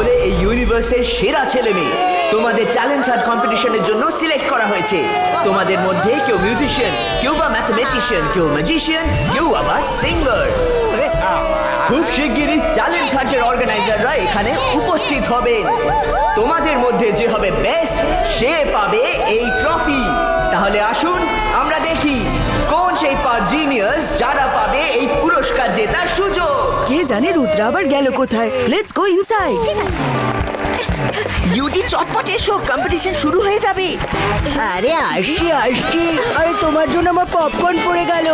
হলে এই ইউনিভার্সের সেরা ছেলে মেয়ে। তোমাদের ট্যালেন্ট হান্ট কম্পিটিশনের জন্য সিলেক্ট করা হয়েছে। তোমাদের মধ্যে কেউ মিউজিশিয়ান, কেউ বা ম্যাথমেটিশিয়ান, কেউ ম্যাজিশিয়ান, কেউ আবার সিঙ্গার। খুব শিগগিরই ট্যালেন্ট হান্টের অর্গানাইজাররা এখানে উপস্থিত হবেন। তোমাদের মধ্যে যে হবে বেস্ট সে পাবে এই ট্রফি। তাহলে আসুন আমরা দেখি কোন সেই 5 জিনিয়াস যারা পাবে এই পুরস্কার জেতার সুযোগ। কে জানে রুদ্রা আবার গেল কোথায়। Let's go inside. ঠিক আছে। বিউটি চটপট এসো, কম্পিটিশন শুরু হয়ে যাবে। আরে আসছি আসছি। আরে তোমার জন্য আমার পপকর্ন পড়ে গেল।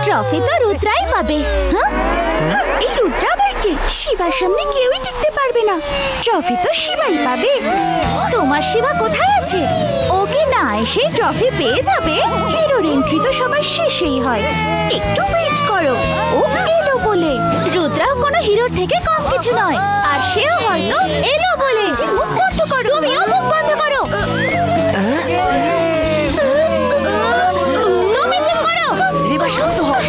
ট্রফি তো রুদ্রাই পাবে। হ্যাঁ, এই রুদ্রা আবার কে? শিবার সামনে কেউই টিকতে পারবে না। ট্রফি তো শিবাই পাবে। তোমার শিবা কোথায় আছে? ওকে না এসে ট্রফি পেয়ে যাবে। হিরোর এন্ট্রি তো সবার শেষেই হয়, একটু ওয়েট করো। ও এলো বলে। রুদ্রাও কোনো হিরোর থেকে কম কিছু নয়, আর সেও হয়তো এলো বলে। মুখ বন্ধ করো। তুমিও মুখ বন্ধ করো। তুমি চুপ করো। রেবা শান্ত হও।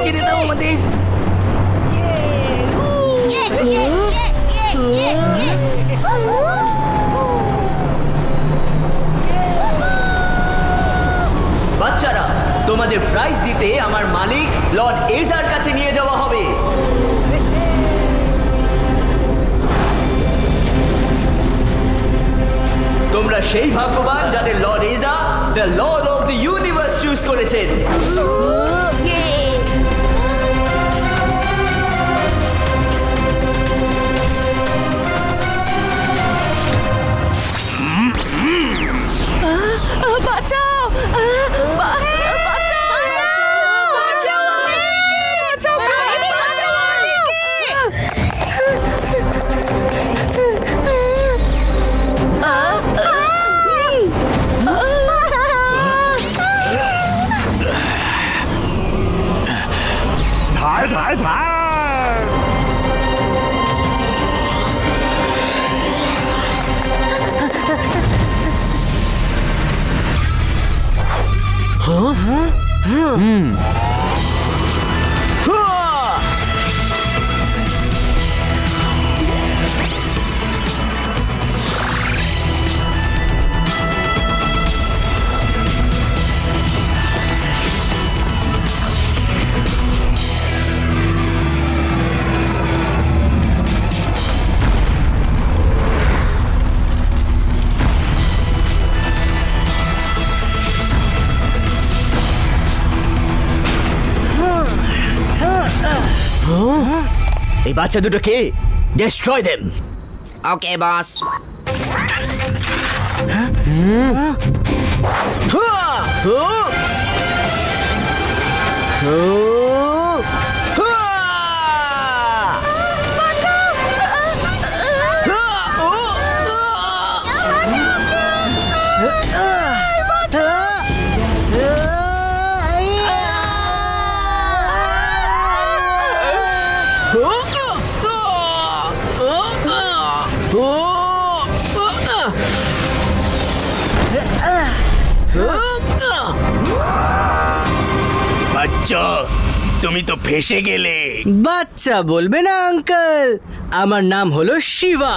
ছেড়ে দাও আমাদের। বাচ্চারা, তোমাদের প্রাইজ দিতে আমার মালিক লর্ড এজার কাছে নিয়ে যাওয়া হবে। তোমরা সেই ভাগ্যবান যাদের লর্ড এজা the lord of the universe choose করেছেন। বাঁচাও! এই বাচ্চা দুটো কে? Destroy them. ওকে বস। বাচ্চা, তুমি তো ফেসে গেলে। বাচ্চা বলবে না আঙ্কেল, আমার নাম হলো শিবা।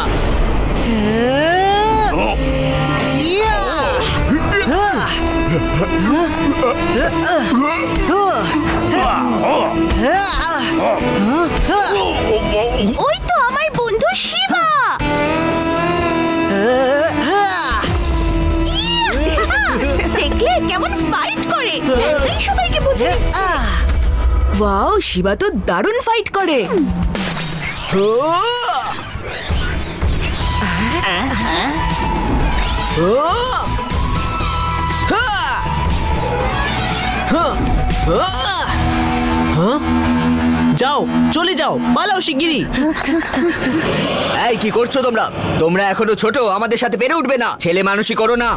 ওই তো আমার বন্ধু শিবা। দেখলে কেমন ফাইট করে, এই সবাইকে বুঝে দিচ্ছে। ওয়াও, শিবা তো দারুণ ফাইট করে। যাও, চলে যাও, পালাও শিগগিরই। এই কি করছো তোমরা? তোমরা এখনো ছোট, আমাদের সাথে পেরে উঠবে না। ছেলে মানুষই করো না।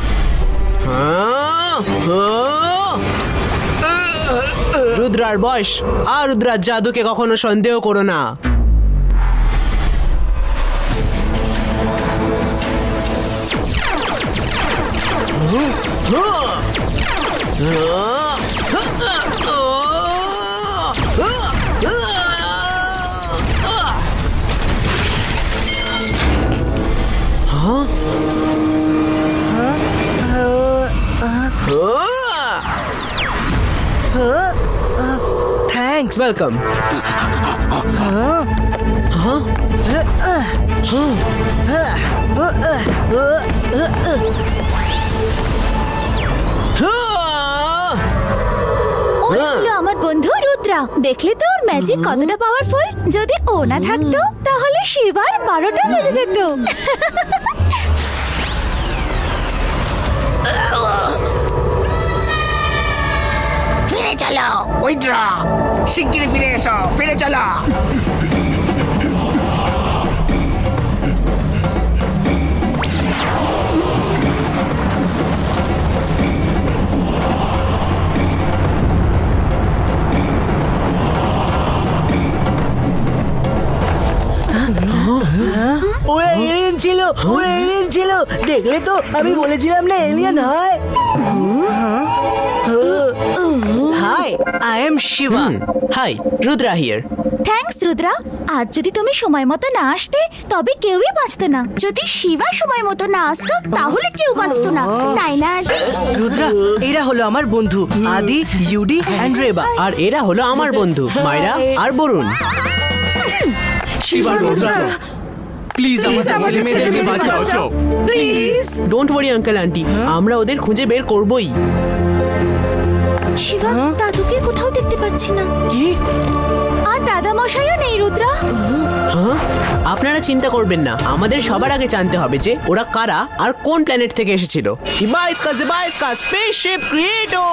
রুদ্রার বয়স আর রুদ্রার জাদুকে কখনো সন্দেহ করো না। Thanks welcome. ওই হলো আমার বন্ধু রুদ্রা। দেখলে তো ওর ম্যাজিক কতটা পাওয়ারফুল। যদি ও না থাকতো তাহলে শিবার 12টা বেজে যেত। ফিরে চলো উইড্রা, শিগগিরই ফিরে এসো, ফিরে চলো। ওরা এলিয়েন ছিল, ওরা এলিয়েন ছিল। দেখলে তো, আমি বলেছিলাম না এলিয়েন হয়। Hi, I am Shiva. Hi, Rudra here. Thanks Rudra. আজ যদি তুমি সময় মতো না আসতে তবে কেউই বাঁচতো না। যদি শিবা সময় মতো না আসতো তাহলে কেউ বাঁচতো না, তাই না আদি? রুদ্রা, এরা হলো আমার বন্ধু আদি, ইউডি এন্ড রেবা। আর এরা হলো আমার বন্ধু মায়রা আর বরুণ। শিবা, রুদ্রা, প্লিজ আমাদের ছেলে মেয়েদেরকে বাঁচাও। Please. Don't worry uncle aunty, আমরা ওদের খুঁজে বের করবই। শিবা, দাদুকে কোথাও দেখতে পাচ্ছি না। কি? আর দাদা মশাইও নেই রুদ্রা। হ্যাঁ, আপনারা চিন্তা করবেন না, আমাদের সবার আগে জানতে হবে যে ওরা কারা আর কোন প্ল্যানেট থেকে এসেছিল। জিবাইসকা স্পেসশিপ ক্রিয়েটো।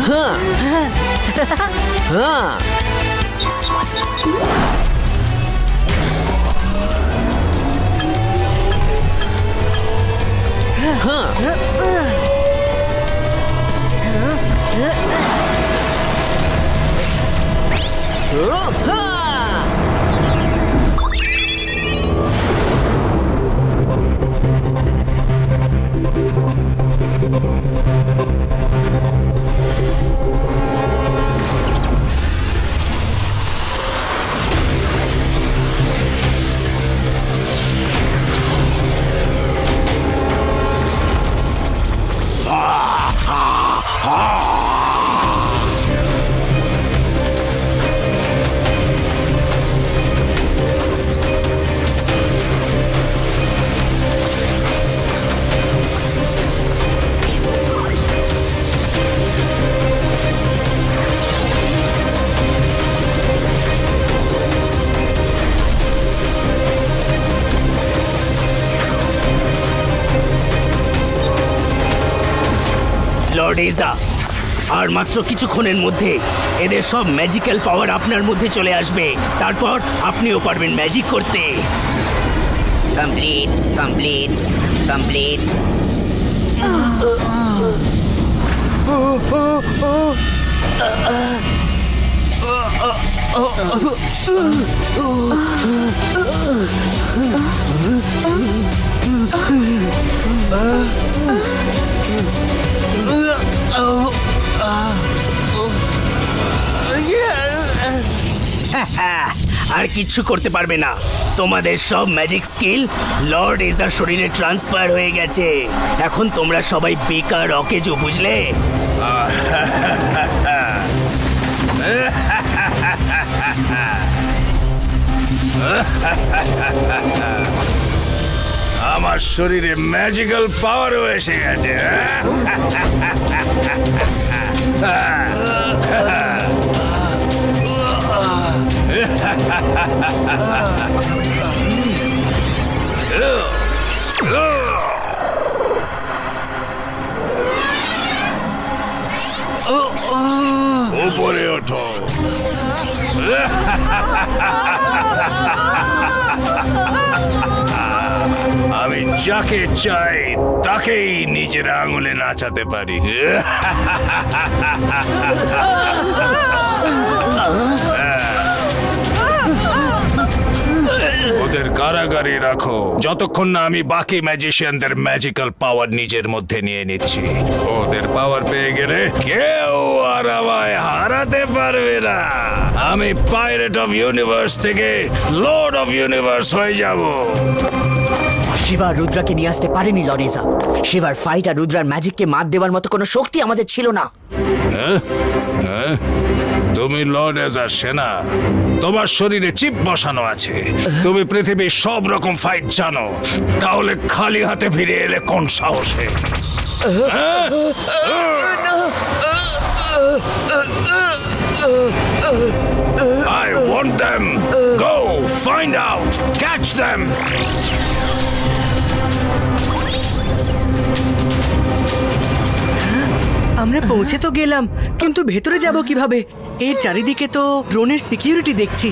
হ্যাঁ হ্যাঁ, লর্ড এজা, আর মাত্র কিছুক্ষণের মধ্যে এদের সব ম্যাজিক্যাল পাওয়ার আপনার মধ্যে চলে আসবে। তারপর আপনিও পারবেন ম্যাজিক করতে। Complete complete complete. আর কিচ্ছু করতে পারবে না। তোমাদের সব ম্যাজিক স্কিল লর্ড এজার শরীরে ট্রান্সফার হয়ে গেছে। এখন তোমরা সবাই বেকার অকেজো, বুঝলে? আমার শরীরে ম্যাজিক্যাল পাওয়ারও এসে গেছে। উপরে ওঠো। আমি যাকে চাই তাকেই নিজের আঙুলে নাচাতে পারি। ওদের কারাগারে রাখো যতক্ষণ না আমি বাকি ম্যাজিশিয়ানদের ম্যাজিক্যাল পাওয়ার নিজের মধ্যে নিয়ে নিচ্ছি। ওদের পাওয়ার পেয়ে গেলে কেউ আর আমায় হারাতে পারবে না। আমি পাইরেট অফ ইউনিভার্স থেকে লর্ড অফ ইউনিভার্স হয়ে যাব। শিবা রুদ্রাকে নিয়ে আসতে পারেনি লরেজা। শিবার ফাইট আর রুদ্রার ম্যাজিককে মাত দেওয়ার মতো কোনো শক্তি আমাদের ছিল না। হ্যাঁ? হ্যাঁ? তুমি লর্ড এজার সেনা, তোমার শরীরে চিপ বসানো আছে, তুমি পৃথিবীর সব রকম ফাইট জানো, তাহলে খালি হাতে ফিরে এলে কোন সাহসে? হ্যাঁ? I want them. Go find out. Catch them. আমরা পৌঁছে তো গেলাম, কিন্তু ভেতরে যাব কিভাবে? এই চারিদিকে তো ড্রোনের সিকিউরিটি দেখছি।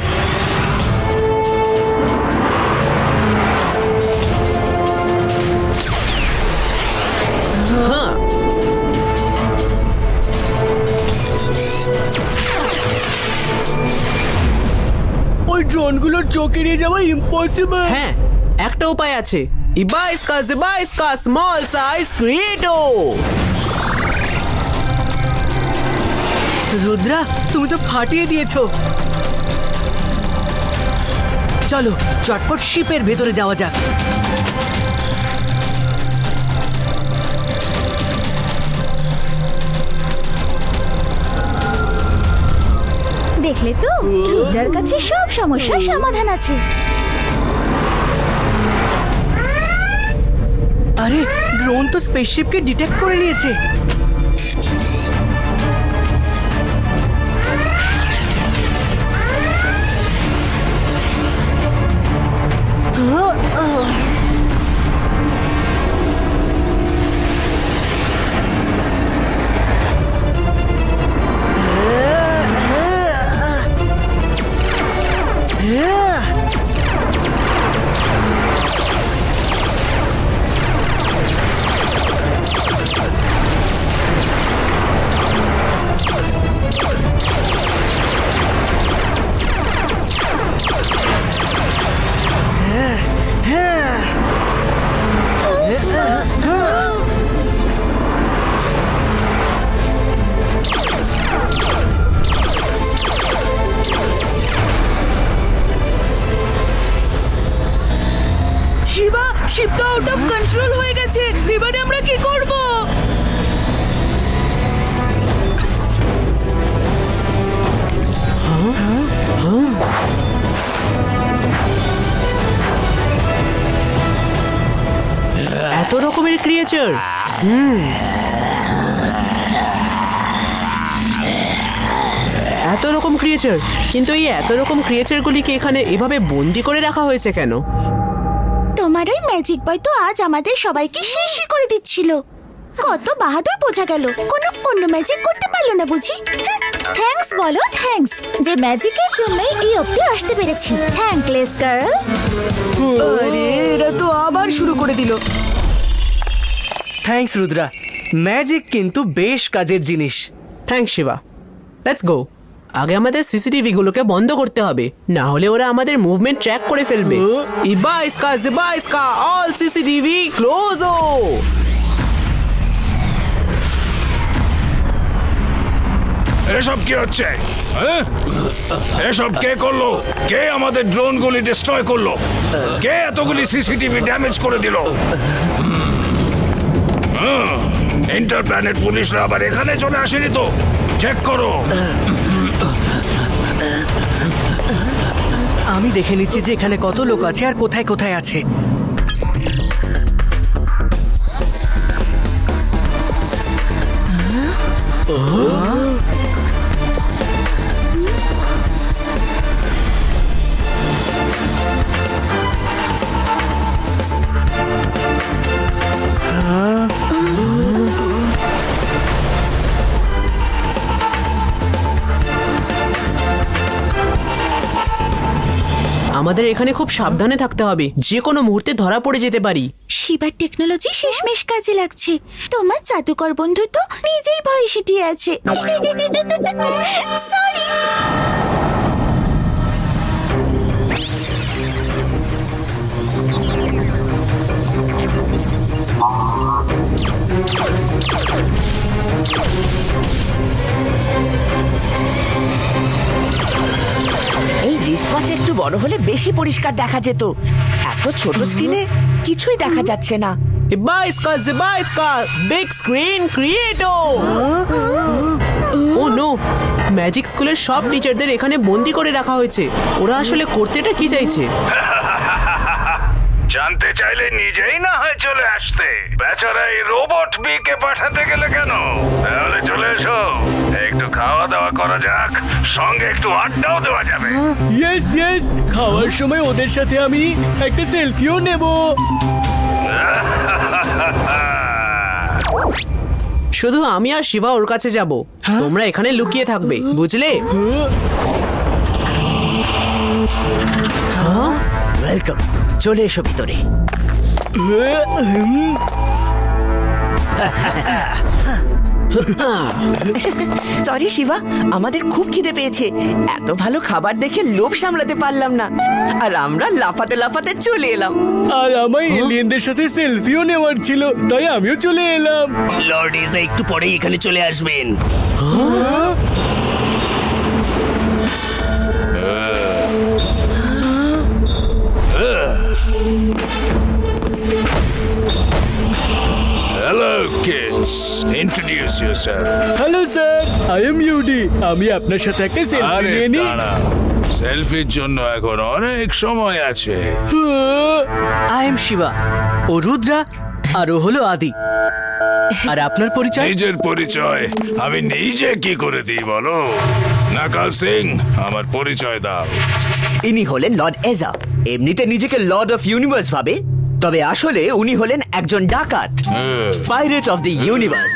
হ্যাঁ, ওই ড্রোনগুলোর চোখ এড়িয়ে যাওয়া ইম্পসিবল। হ্যাঁ, একটা উপায় আছে। ইবাইস্কা জিবাইস্কা স্মল সাইজ ক্রিয়েটো। রুদ্রা, তুমি তো ফাটিয়ে দিয়েছো। চলো চটপট শিপের ভেতরে যাওয়া যাক। দেখলে তো রুদ্রার কাছে সব সমস্যার সমাধান আছে। আরে, ড্রোন তো স্পেসশিপকে ডিটেক্ট করে নিয়েছে। শিবা, শিপটা আউট অফ কন্ট্রোল হয়ে গেছে। এবারে আমরা কি করব? এত রকমের ক্রিয়েচার। এত রকম ক্রিয়েচার, কিন্তু এই এত রকম ক্রিয়েচারগুলিকে এখানে এভাবে বন্দি করে রাখা হয়েছে কেন? তোমার ওই ম্যাজিক বয় তো আজ আমাদের সবাইকে শেষই করে দিচ্ছিল। কত বাহাদুর বোঝা গেল, কোনো অন্য ম্যাজিক করতে পারলো না বুঝি। থ্যাঙ্কস বলো, থ্যাঙ্কস, যে ম্যাজিকের জন্যই এই অবধি আসতে পেরেছি। Thankless girl. আরে, এরা তো আবার শুরু করে দিল। থ্যাঙ্কস রুদ্রা, ম্যাজিক কিন্তু বেশ কাজের জিনিস। থ্যাঙ্কস শিবা। Let's go. আগে আমাদের সিসিটিভি গুলোকে বন্ধ করতে হবে, না হলে ওরা আমাদের মুভমেন্ট ট্র্যাক করে ফেলবে। ইবাইস্কা জিবাইস্কা অল সিসিটিভি ক্লোজ। এসব কি হচ্ছে? হ্যাঁ? এসব কে করলো? কে আমাদের ড্রোনগুলি ডিস্ট্রয় করলো? কে এতগুলি সিসিটিভি ড্যামেজ করে দিল? ইন্টারপ্ল্যানেট পুলিশরা আবার এখানে চলে আসেনি তো? চেক করো। আমি দেখে নিচ্ছি যে এখানে কত লোক আছে আর কোথায় কোথায় আছে। আমাদের এখানে খুব সাবধানে থাকতে হবে, যে কোনো মুহূর্তে ধরা পড়ে যেতে পারি। শিবার টেকনোলজি শেষমেশ কাজে লাগছে। তোমার জাদুকর বন্ধু তো নিজেই ভয়ে সিটিয়ে আছে। সরি। এই রিস্টওয়াচ একটু বড় হলে বেশি পরিষ্কার দেখা যেত। এত ছোট স্ক্রিনে কিছুই দেখা যাচ্ছে না। Ziba iska, big screen creator! ও নো, ম্যাজিক স্কুলের সব টিচারদের এখানে বন্দি করে রাখা হয়েছে। ওরা আসলে করতেটা কি চাইছে? জানতে চাইলে নিজেই না হয় চলে আসতে। বেচারা এই রোবট বিকে পাঠাতে গেলে কেন? তাহলে চলে এসো, একটু খাওয়া দাওয়া করা যাক, সঙ্গে একটু আড্ডাও দেওয়া যাবে। ইয়েস, খাওয়ার সময় ওদের সাথে আমি একটা সেলফিও নেব। শুধু আমি আর শিবা ওর কাছে যাব, তোমরা এখানে লুকিয়ে থাকবে, বুঝলে? ওয়েলকাম, চলে এসো ভিতরে। সরি শিবা, আমাদের খুব খিদে পেয়েছে। এত ভালো খাবার দেখে লোভ সামলাতে পারলাম না, আর আমরা লাফাতে লাফাতে চলে এলাম। আর আমার এলিয়েনদের সাথে সেলফিও নেওয়ার ছিল, তাই আমিও চলে এলাম। লর্ড ইজা একটু পরেই এখানে চলে আসবেন। Hello kids, introduce yourself. Hello sir, I am Udi. আমি আপনার সাথে একটা সেলফি আরে নিয়ে নিই। দাঁড়া, সেলফির জন্য এখন অনেক সময় আছে। আই এম শিবা, ও রুদ্রা, আর ও হলো আদি। আর আপনার পরিচয়? নিজের পরিচয় আমি নিজে কি করে দিই বলো? নাকাল সিং, আমার পরিচয় দাও। ইনি হলেন লর্ড এজা। এমনিতে নিজেকে লর্ড অফ ইউনিভার্স ভাবে, তবে আসলে উনি হলেন একজন ডাকাত, পাইরেট অফ দ্য ইউনিভার্স।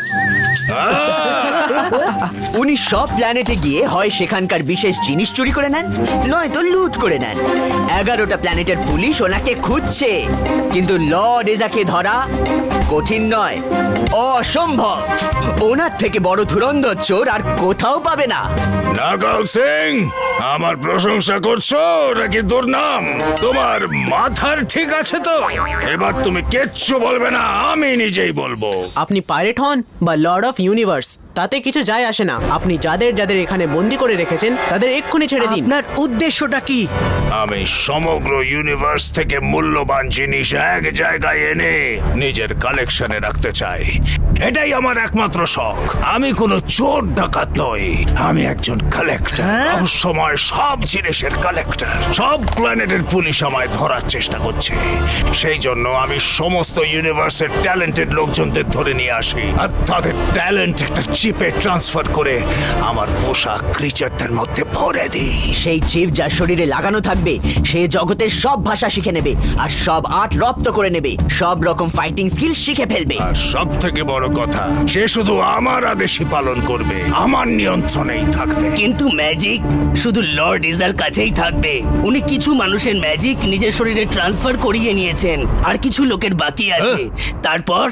উনি সব প্ল্যানেটে গিয়ে হয় সেখানকার বিশেষ জিনিস চুরি করে নেন, নয়তো লুট করে নেন। 11টা প্ল্যানেটের পুলিশ ওনাকে খুঁজছে, কিন্তু লর্ড এজাকে ধরা কঠিন নয়, অসম্ভব। ওনার থেকে বড় ধুরন্ধর চোর আর কোথাও পাবে না। নাকাল সিং, আমার প্রশংসা করছো নাকি দুর্নাম? তোমার মাথার ঠিক আছে তো? এবার তুমি কিচ্ছু বলবে না, আমি নিজেই বলবো। আপনি পাইরেট হন বা লর্ড অফ ইউনিভার্স, তাতে কিছু যায় আসে না। আপনি যাদের যাদের এখানে বন্দি করে রেখেছেন তাদের এক্ষুনি ছেড়ে দিন। আপনার উদ্দেশ্যটা কি? আমি সমগ্র ইউনিভার্স থেকে মূল্যবান জিনিস এক জায়গায় এনে নিজের কালেকশনে রাখতে চাই। এটাই আমার একমাত্র শখ। আমি কোনো চোর ডাকাত নই, আমি একজন কালেক্টর, রহস্যময় সব জিনিসের কালেক্টর। সব প্ল্যানেটের পুলিশ আমায় ধরার চেষ্টা করছে, সেই জন্য আমি সমস্ত ইউনিভার্সের ট্যালেন্টেড লোকজনদের ধরে নিয়ে আসি, আর তাদের ট্যালেন্ট একটা চিপে ট্রান্সফার করে আমার পোশাক ক্রিচারদের মধ্যে ভরে দিই। সেই চিপ যার শরীরে লাগানো থাকবে সে জগতের সব ভাষা শিখে নেবে, আর সব আর্ট রপ্ত করে নেবে, সব রকম ফাইটিং স্কিল শিখে ফেলবে। আর সব থেকে বড় কথা, সে শুধু আমার আদেশই পালন করবে, আমার নিয়ন্ত্রণেই থাকবে। কিন্তু ম্যাজিক শুধু লর্ড ইজার কাছেই থাকবে। উনি কিছু মানুষের ম্যাজিক নিজের শরীরে ট্রান্সফার করিয়ে নিয়েছেন, আর কিছু লোকের বাকি আছে। তারপর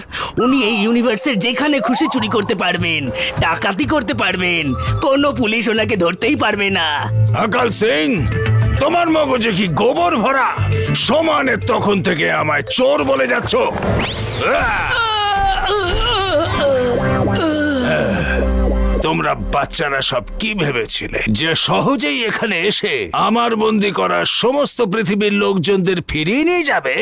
উনি এই ইউনিভার্সের যেখানে খুশি চুরি করতে পারবেন, ডাকাতি করতে পারবেন, কোনো পুলিশ ওনাকে ধরতেই পারবে না। আকাল সিং, তোমার মগজে কি গোবর ভরা? সমানে তখন থেকে আমায় চোর বলে যাচ্ছ। তোমরা বাচ্চারা সব কি ভেবেছিলে যে সহজেই এখানে এসে আমার বন্দি করা সমস্ত পৃথিবীর লোকজনদের ফিরিয়ে নিয়ে যাবে?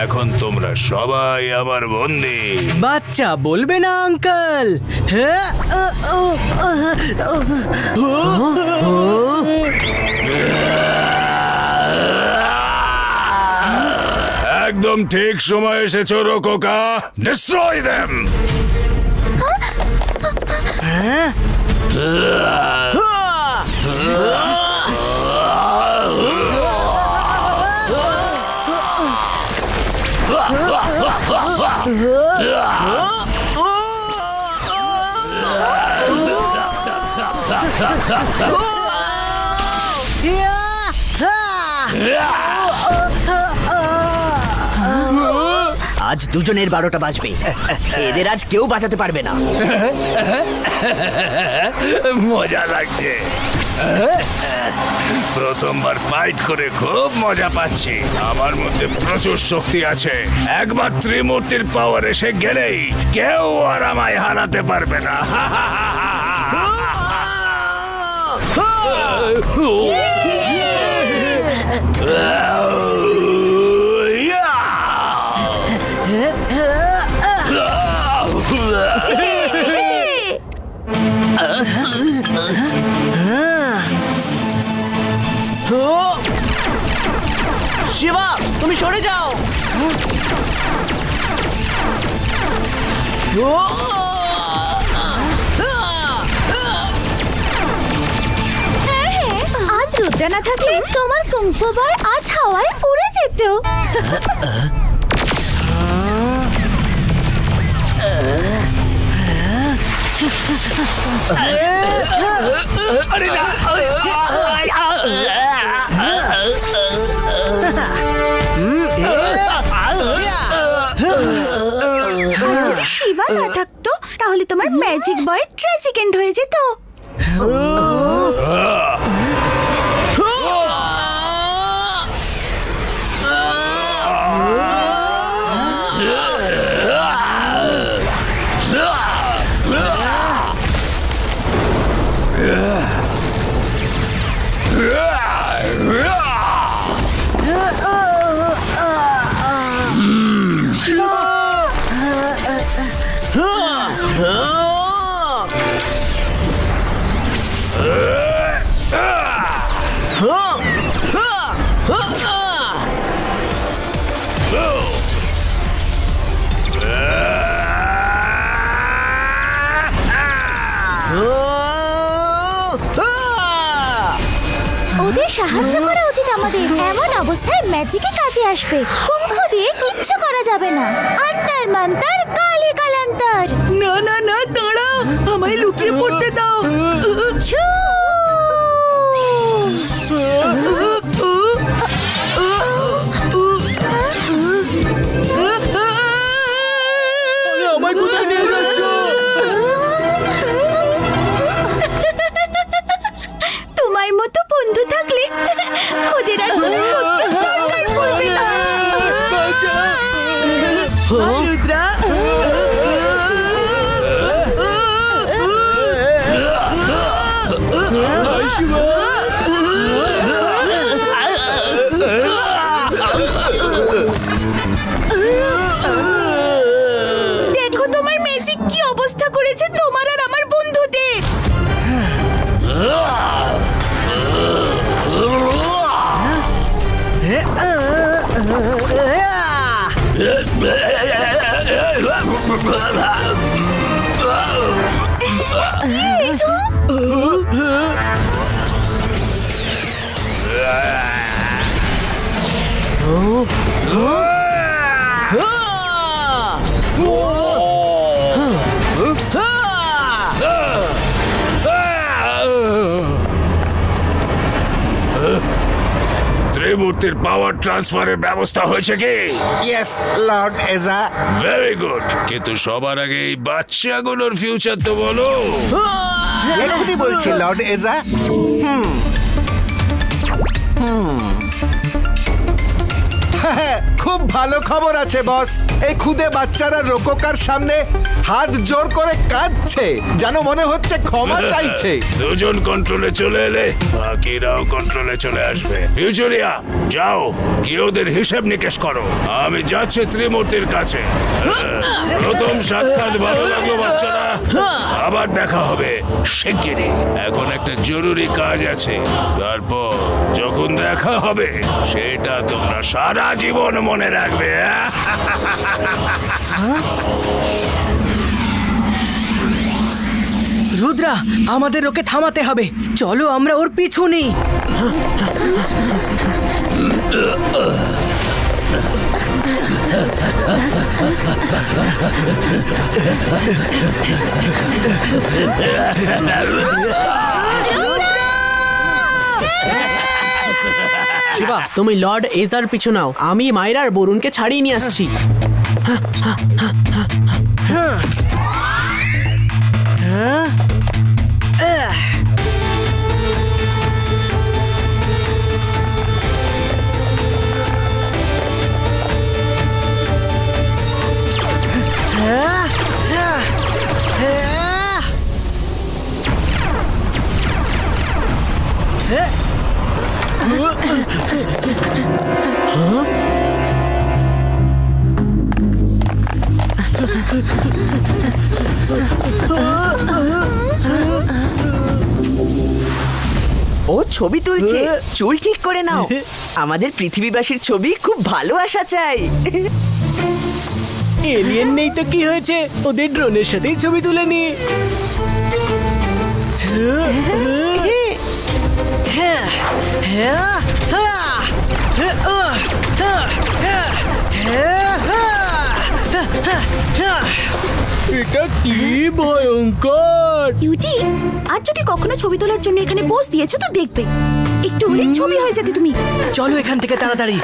এখন তোমরা সবাই আমার বন্দি। বাচ্চা বলবে না আঙ্কেল? হ্যাঁ, একদম ঠিক সময় এসেছো রোকোকা। Destroy them. আজ দুজনের 12টা বাজবে। এদের আজ কেউ বাঁচাতে পারবে না। মজা লাগছে। প্রথমবার ফাইট করে খুব মজা পাচ্ছি। আমার মধ্যে প্রচুর শক্তি আছে। একবার ত্রিমূর্তির পাওয়ার এসে গেলেই কেউ আর আমায় হারাতে পারবে না। শিবা, তুমি সরে যাও। আজ রুদ্রা না থাকলে তোমার কুংফু বল আজ হাওয়ায় উড়ে যেত। আরে না যদি শিবা না থাকতো তাহলে তোমার ম্যাজিক বয় ট্র্যাজিক এন্ড হয়ে যেত। ওদের সাহায্য করা উচিত আমাদের। এমন অবস্থায় ম্যাজিকে কাজে আসবে। কুংফু দিয়ে কিচ্ছু করা যাবে না। আন্তর মন্তর কালি কালান্তর। না না না, দাঁড়া, আমায় লুকিয়ে পড়তে দাও। ছু! আমায় কোথায় নিয়ে যাচ্ছ? তোমার মতো বন্ধু থাকলে ওদের আর কোনো শক্তির দরকার পড়বে না। রুদ্রা, দেখো তোমার ম্যাজিক কি অবস্থা করেছে তোমার আর আমার বন্ধুদের। ত্রিমূর্তির পাওয়ার ট্রান্সফারের ব্যবস্থা হয়েছে কি? ইয়েস লর্ড এজা। Very good. কিন্তু সবার আগে এই বাচ্চাগুলোর ফিউচার তো বলো। এখনই বলছি লর্ড এজা। খুব ভালো খবর আছে বস। এই খুদে বাচ্চারা রোকোকার সামনে হাত জোর করে কাঁদছে, যেন মনে হচ্ছে ক্ষমা চাইছে। দুজন কন্ট্রোলে চলে এলে বাকিরাও কন্ট্রোলে চলে আসবে। ফিউচারিয়া, যাও গিয়ে ওদের হিসেব নিকেশ করো। আমি যাচ্ছি ত্রিমূর্তির কাছে। প্রথম সাক্ষাৎ ভালো লাগলো বাচ্চারা, আবার দেখা হবে শিগগিরই। এখন একটা জরুরি কাজ আছে, তারপর যখন দেখা হবে সেটা তোমরা সারা জীবন মনে রাখবে। রুদ্রা, আমাদের ওকে থামাতে হবে। চলো আমরা ওর পিছু নিই। শিবা, তুমি লর্ড এজার পিছু নাও, আমি মায়ের আর বরুণকে ছাড়িয়ে নিয়ে আসছি। ও ছবি তুলছে, চুল ঠিক করে নাও। আমাদের পৃথিবীবাসীর ছবি খুব ভালো আসা চাই। এলিয়েন নেই তো কি হয়েছে, ওদের ড্রোনের সাথেই ছবি তুলে নি। এটা কি ভয়ঙ্কর! কিউটি, আর যদি কখনো ছবি তোলার জন্য এখানে পোজ দিয়েছো তো দেখবে, একটু হলেই ছবি হয়ে যাবে তুমি। চলো এখান থেকে তাড়াতাড়ি।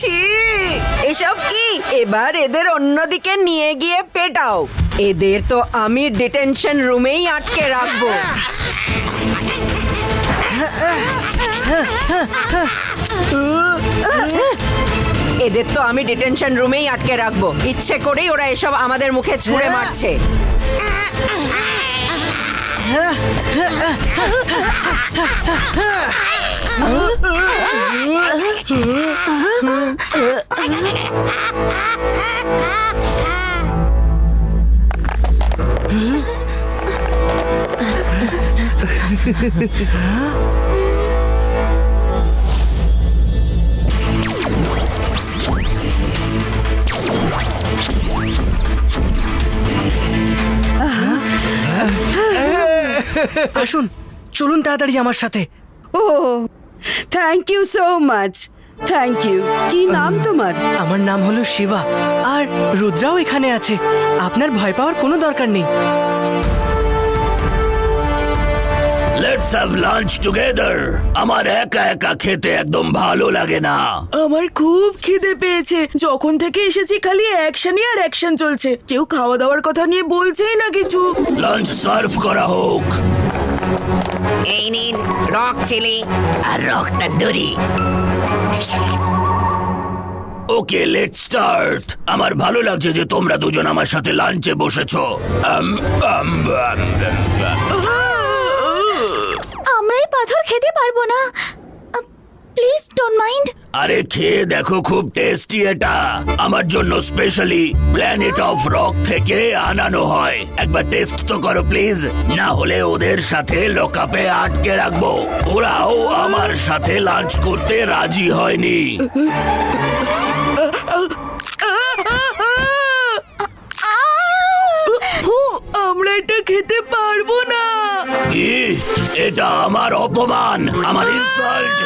ছি, এসব কি? এবার এদের অন্যদিকে নিয়ে গিয়ে পেটাও। এদের তো আমি ডিটেনশন রুমেই আটকে রাখবো। এদের তো আমি ডিটেনশন রুমেই আটকে রাখবো। ইচ্ছে করেই ওরা এসব আমাদের মুখে ছুঁড়ে মারছে। আসুন, চলুন তাড়াতাড়ি আমার সাথে। ও, thank you so much, thank you. কি নাম তোমার? আমার নাম হলো শিবা, আর রুদ্রাও এখানে আছে। আপনার ভয় পাওয়ার কোনো দরকার নেই। Let's have lunch together. আমার একা একা খেতে একদম ভালো লাগে না। আমার খুব খিদে পেয়েছে। যখন থেকে এসেছি খালি অ্যাকশনই আর অ্যাকশন চলছে। কেউ খাওয়া দাওয়ার কথা নিয়ে বলছেই না কিছু। লাঞ্চ সার্ভ করা হোক। এই নিন রক চিলি আর rock tandoori. Okay, let's start. আমার ভালো লাগছে যে তোমরা দুজন আমার সাথে লাঞ্চে বসেছো। আমরা এই পাথর খেতে পারবো না, প্লিজ ডোন্ট মাইন্ড। আরে খেয়ে দেখো, খুব টেস্টি এটা। আমার জন্য স্পেশালি প্ল্যানেট অফ রক থেকে আনানো হয়। একবার টেস্ট তো করো প্লিজ, না হলে ওদের সাথে লকআপে আটকে রাখবো। ওরাও আমার সাথে লাঞ্চ করতে রাজি হয়নি। আমরা এটা খেতে পারবো না। কি? এটা আমার অপমান, আমার ইনসাল্ট।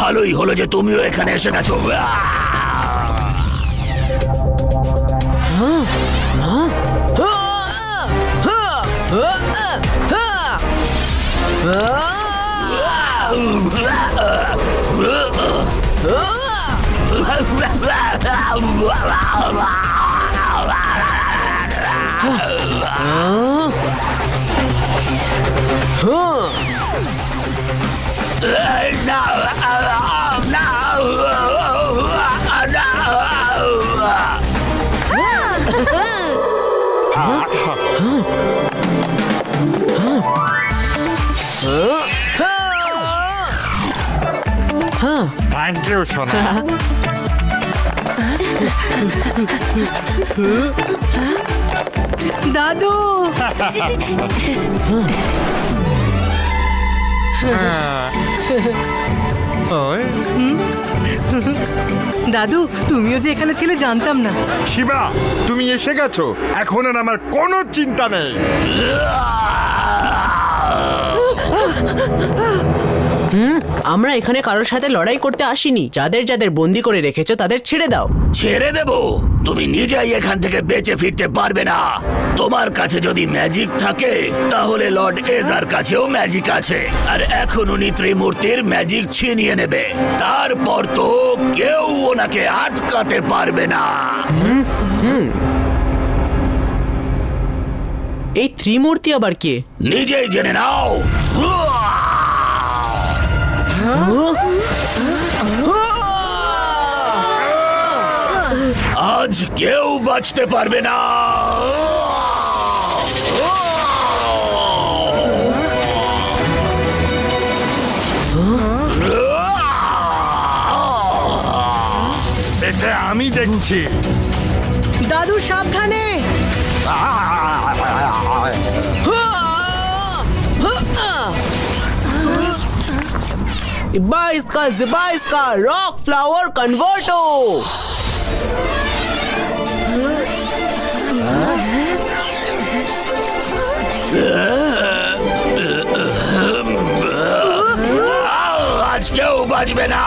ভালোই হলো যে তুমিও এখানে এসে গেছো। থ্যাংক ইউ সোনা। দাদু দাদু তুমিও যে এখানে ছিলে জানতাম না। শিবা, তুমি এসে গেছো, এখন আর আমার কোনো চিন্তা নেই। আমরা এখানে কারোর সাথে লড়াই করতে আসিনি। যাদের যাদের বন্দি করে রেখেছো তাদের ছেড়ে দাও। ছেড়ে দেব? তুমি নিজেই এখান থেকে বেঁচে ফিরতে পারবে না। তোমার কাছে যদি ম্যাজিক থাকে তাহলে লর্ড এজার কাছেও ম্যাজিক আছে, আর এখন উনি ত্রিমূর্তির ম্যাজিক ছিনিয়ে নেবে। তারপর তো কেউ ওনাকে আটকাতে পারবে না। এই ত্রিমূর্তি আবার কে? নিজেই জেনে নাও। আজ কেউ বাঁচতে পারবে না। এটা আমি দেখছি। দাদু সাবধানে। জিবা রক ফ্লাওয়ার কনভার্টো। আজ কেউ বাঁচবে না।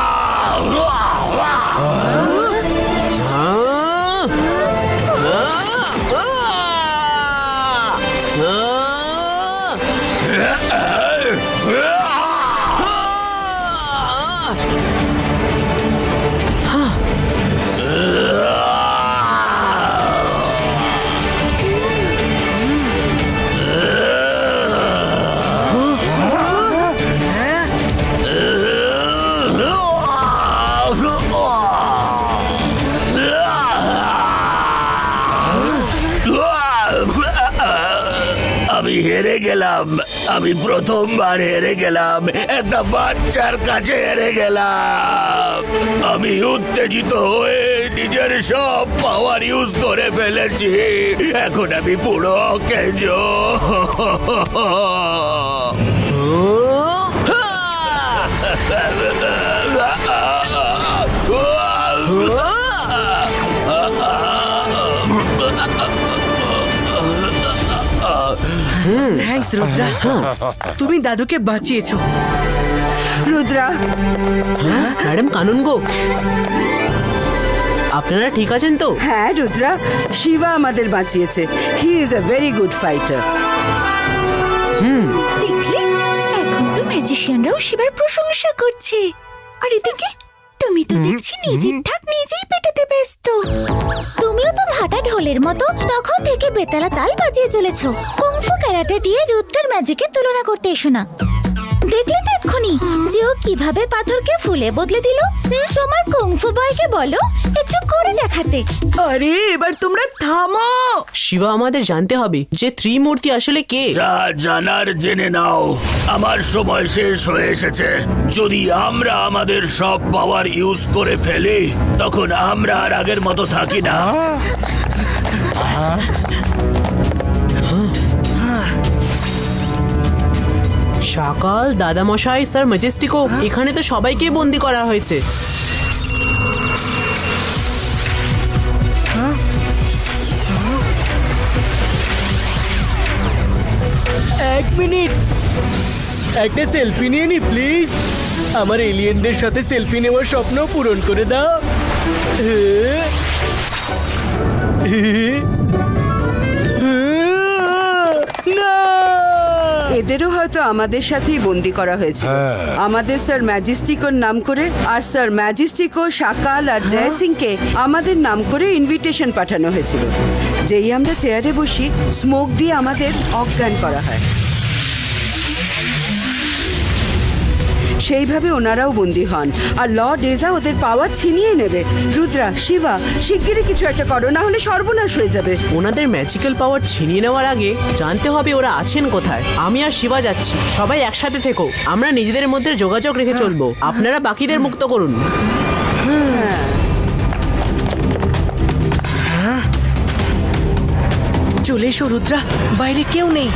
আমি হেরে গেলাম। আমি প্রথমবার হেরে গেলাম। একটা বাচ্চার কাছে হেরে গেলাম। আমি উত্তেজিত হয়ে নিজের সব পাওয়ার ইউজ করে ফেলেছি। এখন আমি পুরো অকেজ। থ্যাঙ্কস রুদ্রা, তুমি দাদুকে বাঁচিয়েছো। রুদ্রা, ম্যাডাম কানুন গো, আপনারা ঠিক আছেন তো? হ্যাঁ রুদ্রা, শিবা আমাদের বাঁচিয়েছে। He is a very good fighter. দেখলে, এখন তো ম্যাজিশিয়ানরাও শিবার প্রশংসা করছে। আর এদিকে তুমি তো দেখছি নিজের ঠাক নিজেই পেটাতে ব্যস্ত। তুমিও তো ঘাটা ঢোলের মতো তখন থেকে বেতালা তাল বাজিয়ে চলেছো। কুংফু ক্যারাটে দিয়ে রুদ্রার ম্যাজিকের তুলনা করতে এসো না। দেখলে তো এক্ষুনি যে ও কিভাবে পাথরকে ফুলে বদলে দিল। তোমার কুংফু বয়কে বলো একটু করে দেখাতে। আরে এবার তোমরা থামো। শিবা, আমাদের জানতে হবে যে ত্রিমূর্তি আসলে কে। যা জানার জেনে নাও। আমার সময় শেষ হয়ে এসেছে। যদি আমরা আমাদের সব পাওয়ার ইউজ করে ফেলি তখন আমরা আর আগের মতো থাকি না। সকাল দাদামশাই, স্যার ম্যাজেস্টিকো, এখানে তো সবাইকে বন্দি করা হয়েছে। এক মিনিট, একটা সেলফি নিয়ে নি প্লিজ। আমার এলিয়েনদের সাথে সেলফি নেওয়ার স্বপ্ন পূরণ করে দাও। না, এদেরও হয়তো আমাদের সাথেই বন্দি করা হয়েছে। আমাদের স্যার ম্যাজেস্টিকোর নাম করে, আর স্যার ম্যাজেস্টিকো, শাকাল আর জয় সিংকে আমাদের নাম করে ইনভিটেশন পাঠানো হয়েছিল। যেই আমরা চেয়ারে বসি, স্মোক দিয়ে আমাদের অজ্ঞান করা হয়। সেইভাবে ওনারাও বন্দী হন, আর লর্ড এজা ওদের পাওয়ার ছিনিয়ে নেবে। রুদ্রা, শিবা, শিগগিরই কিছু একটা করো, না হলে সর্বনাশ হয়ে যাবে। ওনাদের ম্যাজিক্যাল পাওয়ার ছিনিয়ে নেওয়ার আগে জানতে হবে ওরা আছেন কোথায়। আমি আর শিবা যাচ্ছি, সবাই একসাথে থেকো। আমরা নিজেদের মধ্যে যোগাযোগ রেখে চলবো। আপনারা বাকিদের মুক্ত করুন। চলে এসো রুদ্রা, বাইরে কেউ নেই।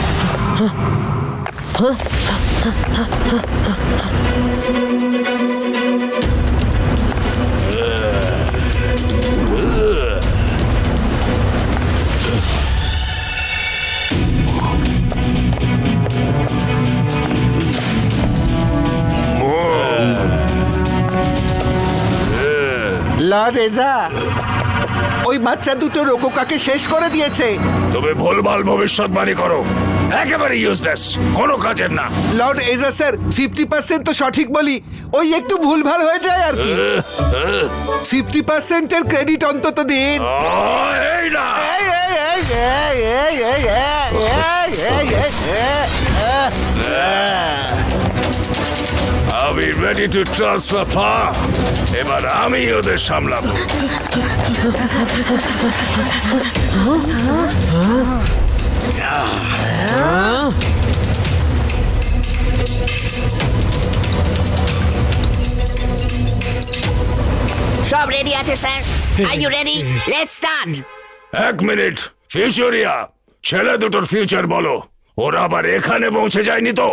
লর্ড এজা, ওই বাচ্চা দুটো রোকোকাকে শেষ করে দিয়েছে। তুমি ভুলভাল ভবিষ্যৎবাণী করো, একেবারে ইউজলেস, কোনো কাজের না। লর্ড এজা স্যার, 50% তো সঠিক বলি, ওই একটু ভুলভাল হয়ে যায় আর কি। 50% এর ক্রেডিট অন্তত দিন। এই না, আমি রেডি টু ট্রান্সফার পাওয়ার। এবার আমি ওদের সামলাবো। সব রেডি আছে sir. Are you ready? Let's start. এক মিনিট, ফিউচারিয়া, ছেলে দুটোর ফিউচার বলো। ওরা আবার এখানে পৌঁছে যায়নি তো?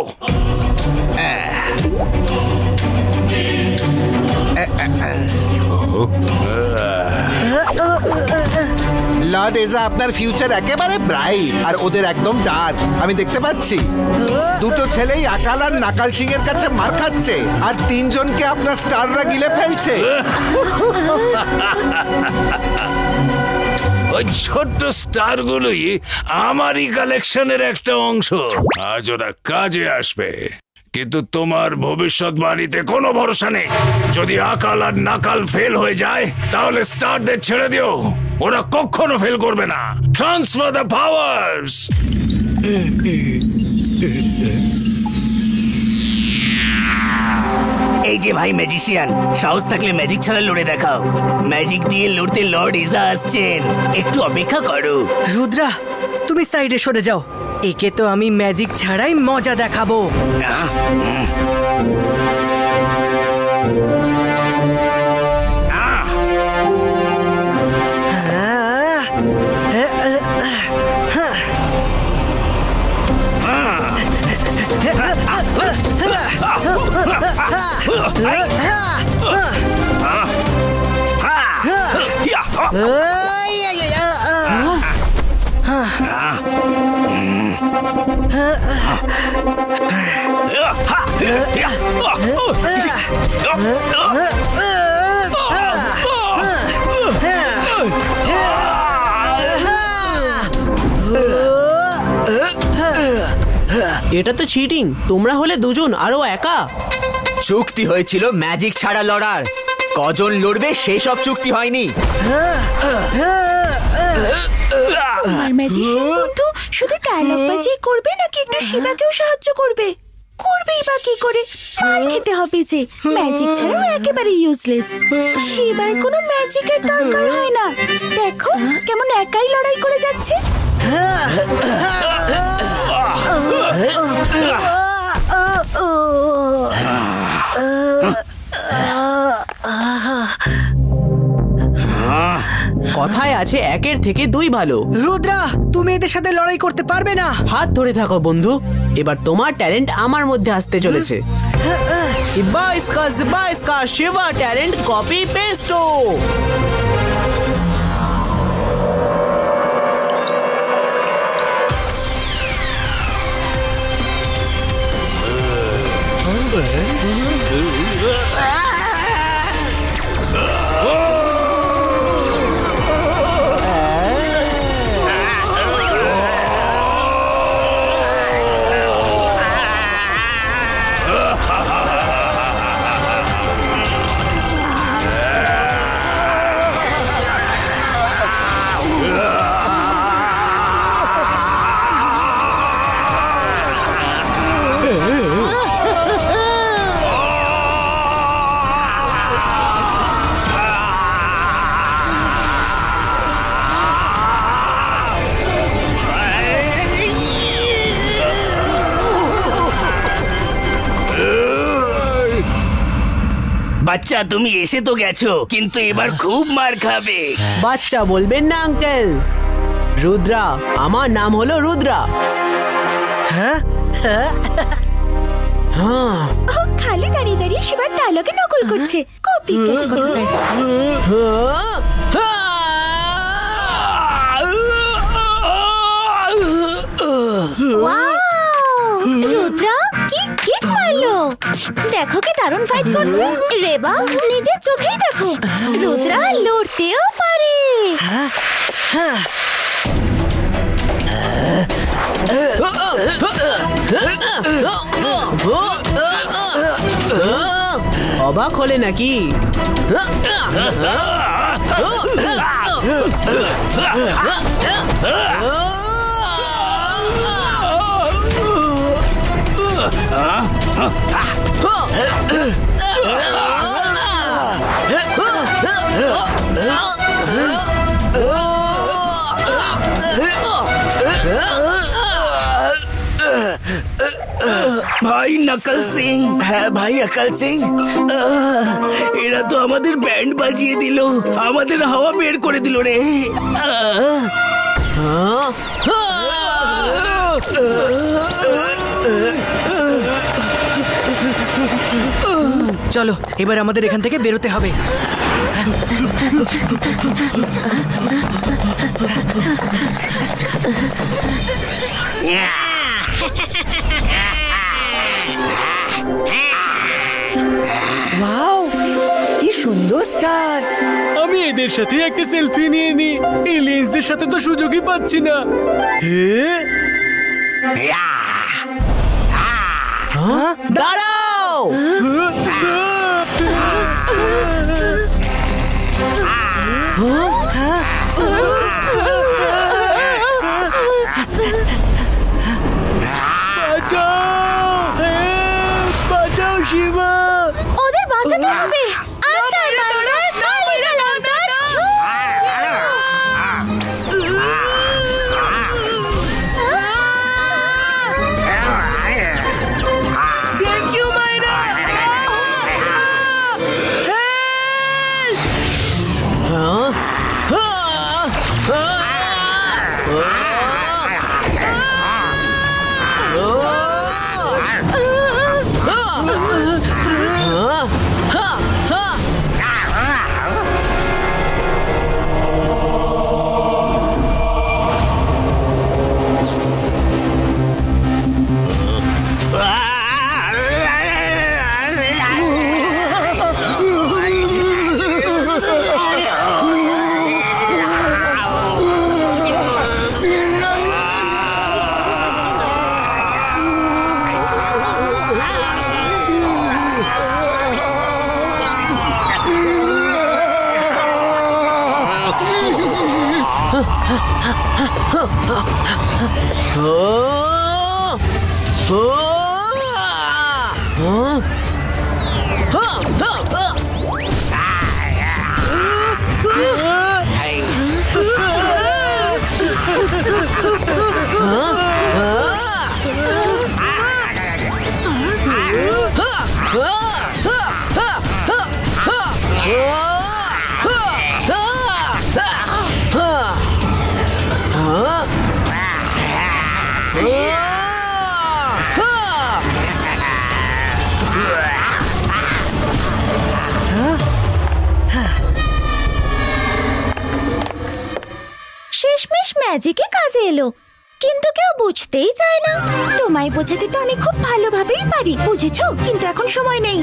লর্ড এজা, আপনার ফিউচার একেবারে ব্রাইট, আর ওদের একদম ডার্ক। আমি দেখতে পাচ্ছি দুটো ছেলেই আকাল আর নাকাল সিং এর কাছে মার খাচ্ছে, আর তিনজনকে আপনার স্টাররা গিলে ফেলছে। ওই ছোট্ট স্টার গুলোই আমারই কালেকশনের একটা অংশ। আজ ওরা কাজে আসবে, কিন্তু তোমার ভবিষ্যৎবাণীতে কোনো ভরসা নেই। যদি আকাল আর নাকাল ফেল হয়ে যায়, তাহলে স্টারদের ছেড়ে দিও, ওরা কখনো ফেল করবে না। Transfer the powers. এই যে ভাই ম্যাজিশিয়ান, সাহস থাকলে ম্যাজিক ছাড়া লড়ে দেখাও। ম্যাজিক দিয়ে লড়তে লর্ড ইজা আসছেন, একটু অপেক্ষা করো। রুদ্রা, তুমি সাইডে সরে যাও, একে তো আমি ম্যাজিক ছাড়াই মজা দেখাবো। এটা তো চিটিং। তোমরা হলে দুজন, আরো একা। চুক্তি হয়েছিল ম্যাজিক ছাড়া লড়ার, কজন লড়বে সেসব চুক্তি হয়নি। আমার ম্যাজিশিয়ান বন্ধু শুধু ডায়লগ বাজিয়ে করবে নাকি একটু শিবাকেও সাহায্য করবে? করবেই বা কি করে? মার খেতে হবে যে। ম্যাজিক ছাড়াও একেবারে ইউজলেস। শিবার কোনো ম্যাজিকের দরকার হয় না। দেখো কেমন একাই লড়াই করে যাচ্ছে। কথায় আছে একের থেকে দুই ভালো। রুদ্রা, তুমি এদের সাথে লড়াই করতে পারবে না। হাত ধরে থাকো বন্ধু, এবার তোমার ট্যালেন্ট আমার মধ্যে আসতে চলেছে। ইব্বা ইসকা শিবা ট্যালেন্ট কপি পেস্টো। বাচ্চা তুমি এসে তো গেছো, কিন্তু এবার খুব মার খাবে। বাচ্চা বলবেন না আঙ্কেল। রুদ্রা, আমার নাম হলো রুদ্রা। হ্যাঁ হ্যাঁ হ্যাঁ। ও খালি দাঁড়িয়ে দাঁড়িয়ে শিবার ডায়লগে নকল করছে। কপি ক্যাট রুদ্রা কি কিক মারলো! দেখো কি দারুণ ফাইট করছে। রেবা, নিজের চোখেই দেখো, রুদ্রা লড়তেও পারে। অবাক হলে নাকি? ভাই নকল সিং। হ্যাঁ ভাই অকল সিং, এরা তো আমাদের ব্যান্ড বাজিয়ে দিল, আমাদের হাওয়া বের করে দিল রে। চলো এবার আমাদের এখান থেকে বেরোতে হবে। ওয়াও, কি সুন্দর স্টার্স! আমি এদের সাথে একটা সেলফি নিয়ে নি, এলিয়েন্সদের সাথে তো সুযোগই পাচ্ছি না। দাঁড়াও! বাঁচাও শিবা! ওদের বাঁচাতে হবে। শেষমেশ ম্যাজিকে কাজে এলো। কিন্তু কেউ বুঝতেই চায় না। তোমায় বোঝাতে তো আমি খুব ভালোভাবেই পারি, বুঝেছো? কিন্তু এখন সময় নেই।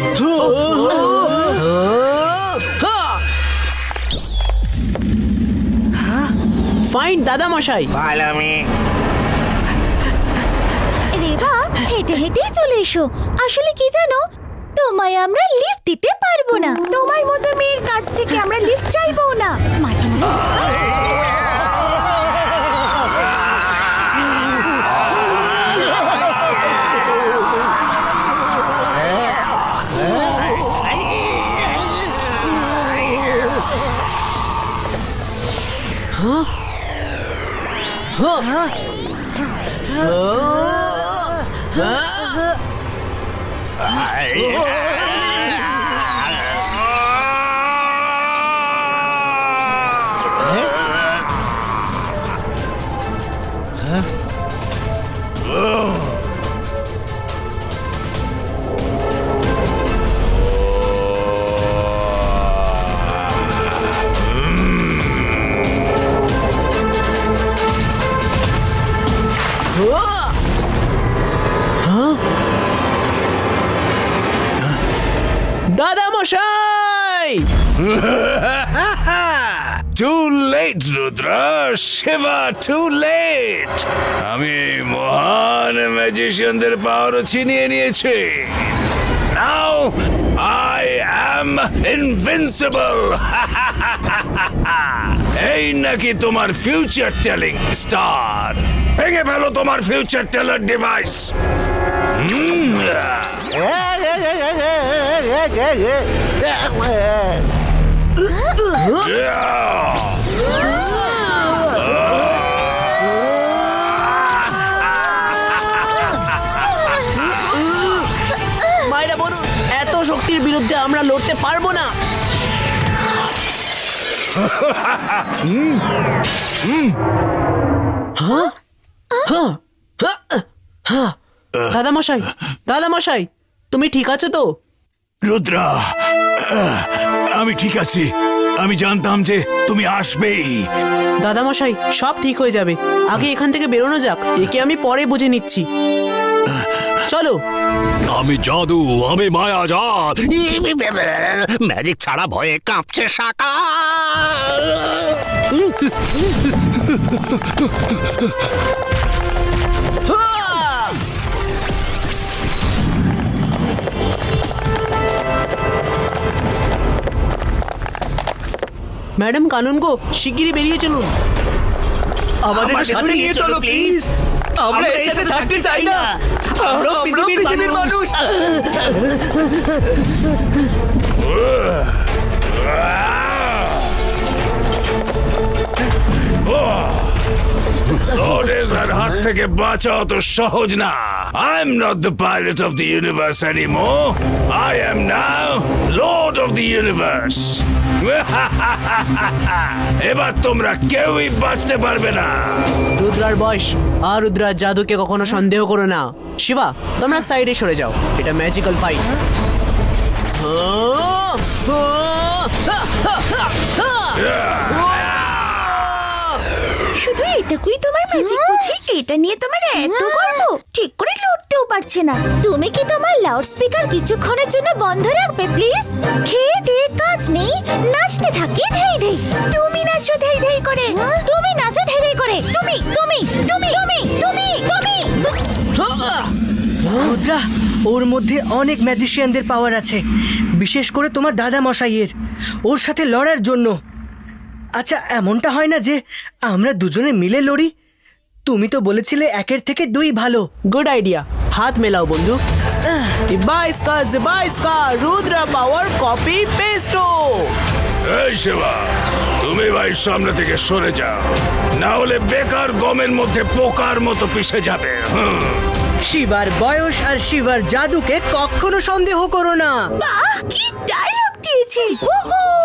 ফাইন দাদা মশাই। রেবা, হেঁটে হেঁটেই চলে এসো। আসলে কি জানো, তোমায় আমরা লিফট দিতে পারবো না। তোমার মতো মেয়ের কাছ থেকে আমরা লিফট চাইবো না। মাথা দাদা মশাই! Too late, Rudra. Shiva, too late. আমি এই মহান ম্যাজিশিয়ানদের পাওয়ারও ছিনিয়ে নিয়েছি। Now I am invincible. এই নাকি তোমার ফিউচার টেলিং স্টার? ভেঙে ফেলো তোমার ফিউচার টেলার ডিভাইস। মায়েরা বলুন, এত শক্তির বিরুদ্ধে আমরা লড়তে পারবো না। দাদা মশাই, দাদা মশাই, তুমি ঠিক আছো তো? রুদ্রা, আমি ঠিক আছি। আমি জানতাম যে তুমি আসবেই। দাদা মশাই, সব ঠিক হয়ে যাবে। আগে এখান থেকে বেরোনো যাক, একে আমি পরে বুঝে নিচ্ছি। চলো। আমি জাদু, আমি মায়াজাল। ম্যাজিক ছাড়া ভয়ে কাঁপছে শাকা। ম্যাডাম কানুন গো, শিগগিরই বেরিয়ে চলুন। আমাদের সাথে নিয়ে চলো প্লিজ। আমরা এর সাথে থাকতে চাই না। আমরা পৃথিবীর মানুষ। Lord Ezra's হাত থেকে বাঁচা অত সহজ না। I am not the pirate of the universe anymore. I am now Lord of the universe. এবার তোমরা কেউই বাঁচতে পারবে না। রুদ্রার বয়স আর রুদ্রার জাদুকে কখনো সন্দেহ করো না। শিবা, তোমরা সাইডে সরে যাও, এটা ম্যাজিক্যাল ফাইট। শুধু এটুকুই তোমার ম্যাজিক বুঝি? এটা নিয়ে তোমার এত গর্ব? ঠিক করে লড়তেও পারছে না। তুমি কি তোমার লাউড স্পিকার কিছুক্ষণের জন্য বন্ধ রাখবে প্লিজ? খেয়ে দিয়ে কাজ নেই, নাচতে থাকি ধেই ধেই। তুমি নাচো ধেই ধেই করে, তুমি নাচো ধেই ধেই করে। তুমি তুমি তুমি তুমি তুমি তুমি রুদ্রা, ওর মধ্যে অনেক ম্যাজিশিয়ানদের পাওয়ার আছে, বিশেষ করে তোমার দাদা মশাইয়ের। ওর সাথে লড়ার জন্য। আচ্ছা, এমনটা হয় না যে আমরা দুজনে মিলে লড়ি? তুমি তো বলেছিলে একের থেকে দুই ভালো। গুড আইডিয়া, হাত মেলাও বন্ধু। রুদ্রা পাওয়ার কপি পেস্টো। এই শিবা, তুমি ভাই সামনে থেকে সরে যাও, না হলে বেকার গমের মধ্যে পোকার মতো পিষে যাবে। শিবার বয়স আর শিবার জাদুকে কখনো সন্দেহ করো না। বাহ, কি ডায়লগ দিয়েছে!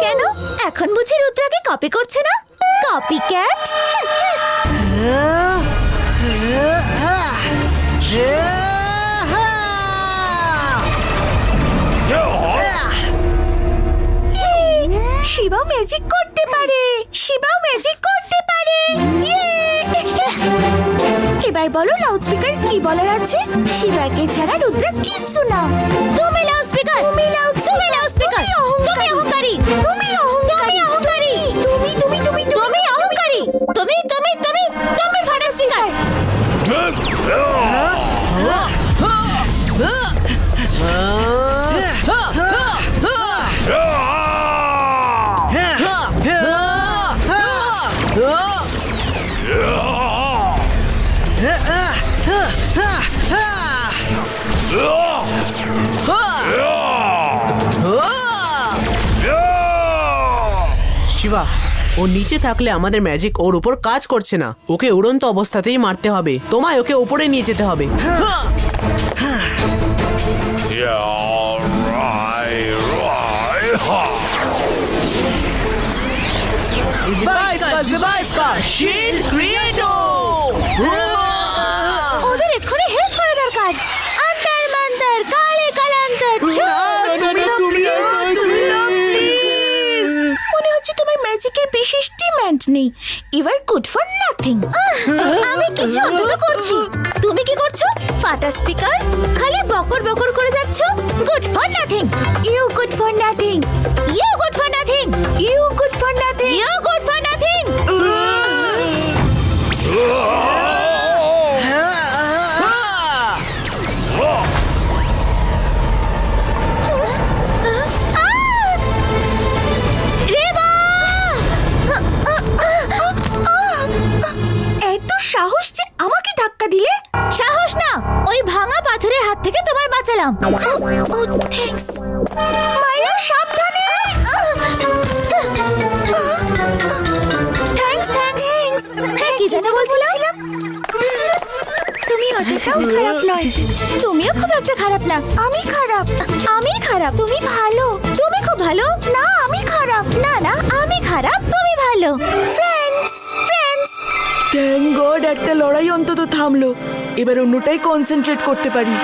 কেন এখন বুঝি রুদ্রাকে কপি করছে না? Copy cat. শিবাও ম্যাজিক করতে পারে, শিবাও ম্যাজিক করতে পারে। এবার বলো লাউড স্পিকার কি বলার আছে? শিবাকে ছাড়া রুদ্র কিচ্ছু না। তুমি লাউড স্পিকার, তুমি লাউড স্পিকার, তুমি অহংকারী, তুমি অহংকারী, তুমি অহংকারী, তুমি ফাটা স্পিকার। শিবা, ও নিচে থাকলে আমাদের ম্যাজিক ওর উপর কাজ করছে না। ওকে উড়ন্ত অবস্থাতেই মারতে হবে। তোমায় ওকে উপরে নিয়ে যেতে হবে। ওদের এক্ষুনি হেল্প করা দরকার। আন্তর মন্তর কালে কালান্তর। মনে হচ্ছে তোমার ম্যাজিকের বিশেষ ডিমান্ড নেই। এবার গুড ফর নাথিং। আমি কিছু অন্তত করছি। তুমি কি করছো? ফাটা স্পিকার, খালি বকর বকর করে যাচ্ছ। Good for nothing, you good for nothing, you good for nothing, you good for nothing, you good for nothing. এত সাহস যে আমাকে ধাক্কা দিলে? সাহস না, ওই ভাঙা পাথরের হাত থেকে তোমায় বাঁচালাম। থ্যাঙ্কস মাইরা, সাবধানে। থ্যাঙ্কস। কি যেন বলছিলাম? তুমি অতটাও খারাপ নয়। তুমিও খুব একটা খারাপ না। আমি খারাপ। তুমি ভালো। তুমি খুব ভালো। না, আমি খারাপ। না, আমি খারাপ, তুমি ভালো। ফ্রেন্ডস। থ্যাংক গড একটা লড়াই অন্তত থামলো। এবার অন্যটাই কনসেন্ট্রেট করতে পারি।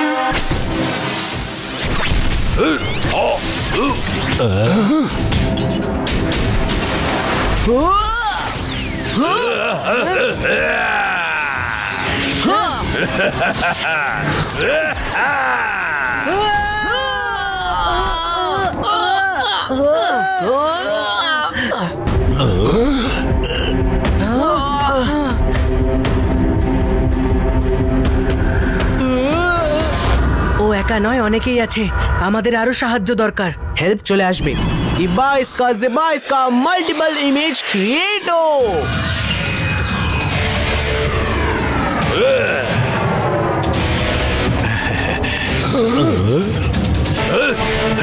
ও একা নয়, অনেকেই আছে। আমাদের আরো সাহায্য দরকার। হেল্প চলে আসবে। ইবা ইসকা জিবা ইসকা মাল্টিপল ইমেজ ক্রিয়েটো।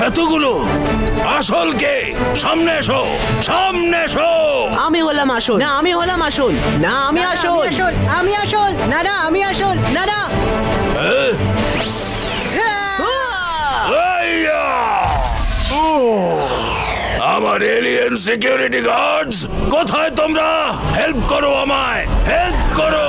এতগুলো আসল কে? সামনে এসো। আমি হলাম আসল। না, আমি হলাম আসল। না, আমি আসল। আমি আসল। না, আমি আসল। না। আমার এলিয়েন সিকিউরিটি গার্ডস, কোথায় তোমরা? হেল্প করো, আমায় হেল্প করো।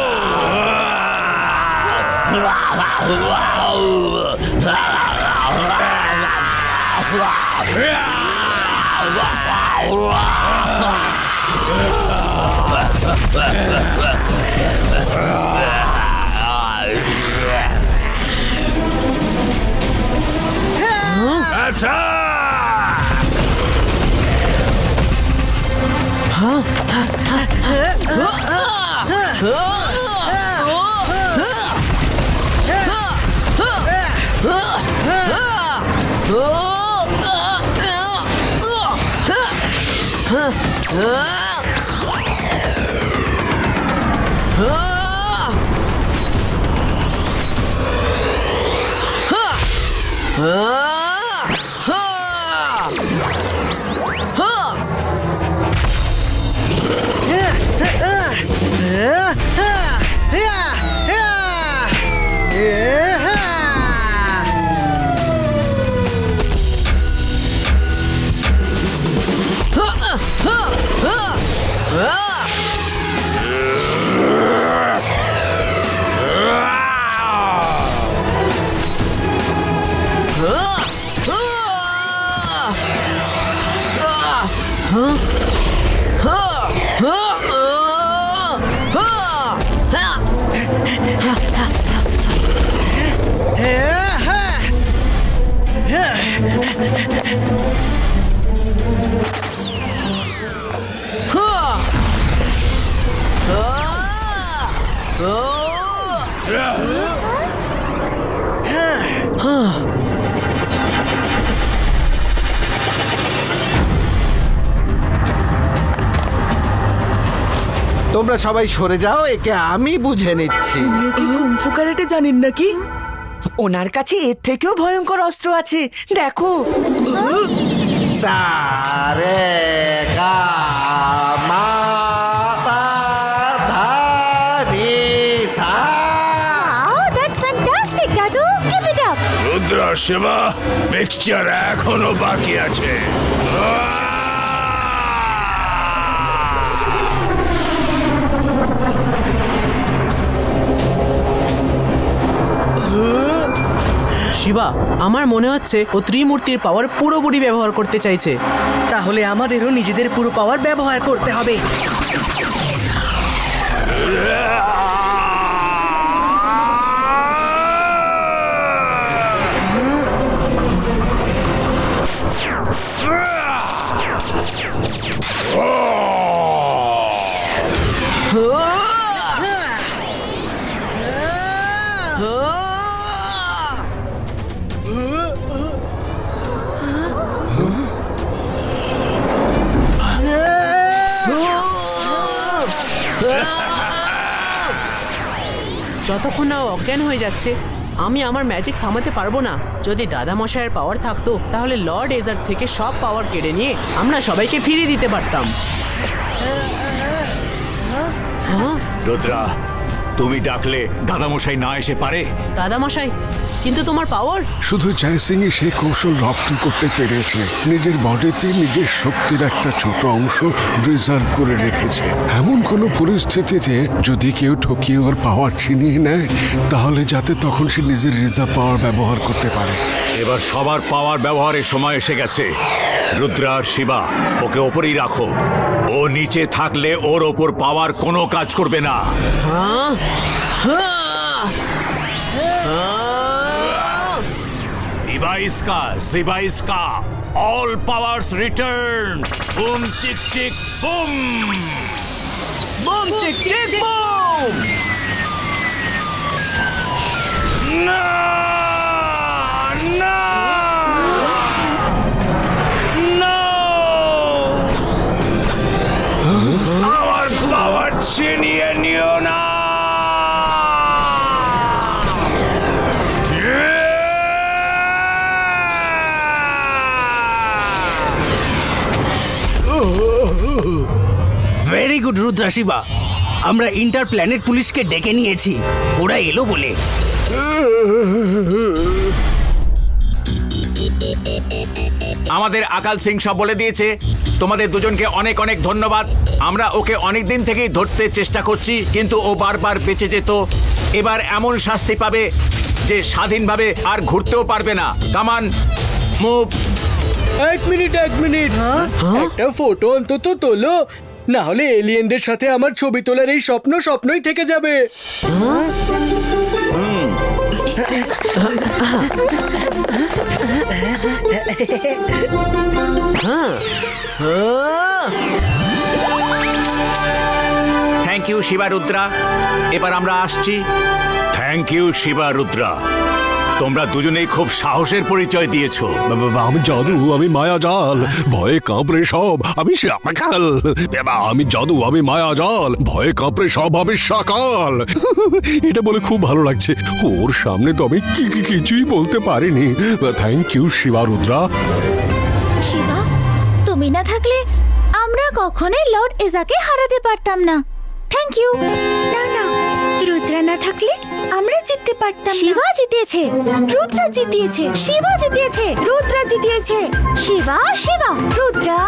তোমরা সবাই সরে যাও, একে আমি বুঝে নিচ্ছি। কুংফু ক্যারাটে জানেন নাকি? ওনার কাছে এর থেকেও ভয়ঙ্কর অস্ত্র আছে, দেখো। সারে গা মা পা ধা রে সা। Oh, that's fantastic, Dadu. Keep it up. Rudra Shiva, picture এখনো বাকি আছে। শিবা, আমার মনে হচ্ছে ও ত্রিমূর্তির পাওয়ার পুরোপুরি ব্যবহার করতে চাইছে। তাহলে আমাদেরও নিজেদের পুরো পাওয়ার ব্যবহার করতে হবে। যতক্ষণ না ও অজ্ঞান হয়ে যাচ্ছে আমি আমার ম্যাজিক থামাতে পারবো না। যদি দাদা মশাইয়ের পাওয়ার থাকতো তাহলে লর্ড এজার থেকে সব পাওয়ার কেড়ে নিয়ে আমরা সবাইকে ফিরিয়ে দিতে পারতাম। রুদ্রা, তুমি ডাকলে দাদামশাই না এসে পারে? দাদা মশাই, কিন্তু তোমার পাওয়ার। শুধু জয় সিং সে কৌশল রপ্ত করতে পেরেছে, নিজের বডিতে নিজের শক্তির একটা ছোট অংশ রিজার্ভ করে রেখেছে। এমন কোনো পরিস্থিতিতে যদি কেউ ঠকিয়ে ওর পাওয়ার ছিনিয়ে নেয়, তাহলে যাতে তখন সে নিজের রিজার্ভ পাওয়ার ব্যবহার করতে পারে। এবার সবার পাওয়ার ব্যবহারের সময় এসে গেছে। রুদ্রা আর শিবা, ওকে ওপরেই রাখো। ও নিচে থাকলে ওর ওপর পাওয়ার কোনো কাজ করবে না। শিবা ইসকা, all powers return. Boom chick chick boom, boom chick chick boom. না না না, আমার পাওয়ার ছিনিয়ে নিও না। ভেরি গুড রুদ্রা শিবা, আমরা ইন্টার প্ল্যানেট পুলিশকে ডেকে নিয়েছি, ওরা এলো বলে। আমাদের আকাল সিং সব বলে দিয়েছে। তোমাদের দুজনকে অনেক অনেক ধন্যবাদ। আমরা ওকে অনেক দিন থেকেই ধরতে চেষ্টা করছি, কিন্তু ও বারবার বেঁচে যেত। এবার এমন শাস্তি পাবে যে স্বাধীনভাবে আর ঘুরতেও পারবে না। কামান মুভ। এক মিনিট, একটা ফটো অন্তত তোলো, না হলে এলিয়েনদের সাথে আমার ছবি তোলার এই স্বপ্ন স্বপ্নই থেকে যাবে। থ্যাংক ইউ শিবা রুদ্রা, এবার আমরা আসছি। থ্যাংক ইউ শিবা রুদ্রা, তোমরা দুজনেই খুব সাহসের পরিচয় দিয়েছো। আমি জাদু, আমি মায়াজাল, ভয়ে কাঁপড়ে সব আমি সকাল। আমি জাদু, আমি মায়াজাল, ভয়ে কাঁপড়ে সব আমি সকাল। এটা বলে খুব ভালো লাগছে। ওর সামনে তো আমি কিছুই বলতে পারিনি। Thank you Shiva Rudra. শিবা, তুমি না থাকলে আমরা কখনোই লর্ড এজাকে হারাতে পারতাম না। Thank you. না না, রুদ্রা না থাকলে আমরা জিততে পারতাম। শিবা জিতেছে, রুদ্রা জিতিয়েছে। শিবা জিতিয়েছে, রুদ্রা জিতিয়েছে। শিবা, রুদ্রা।